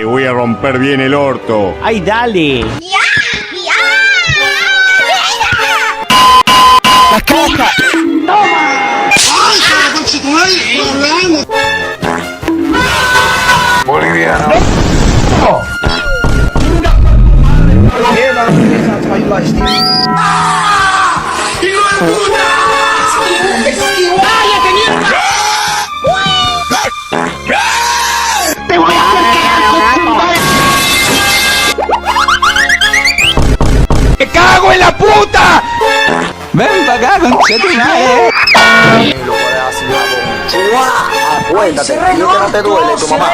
Te voy a romper bien el orto. ¡Ay, dale! ¡La caca! Boliviano. ¡Te voy a hacer cagar! ¡Me cago en la puta! ¡Ven para acá, conchetumare! Acuérdate, yo que no te duele tu mamá.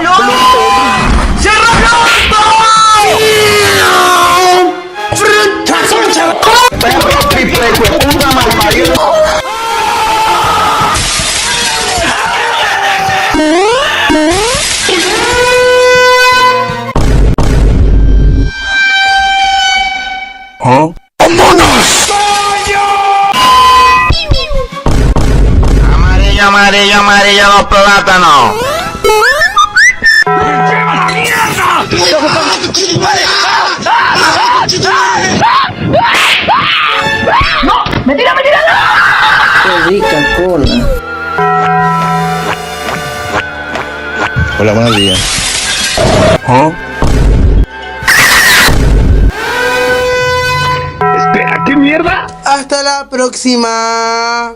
Amarillo, amarillo, amarillo, los plátanos. Qué rica cola. Hola, buenos días. Espera, ¿qué mierda? Hasta la próxima.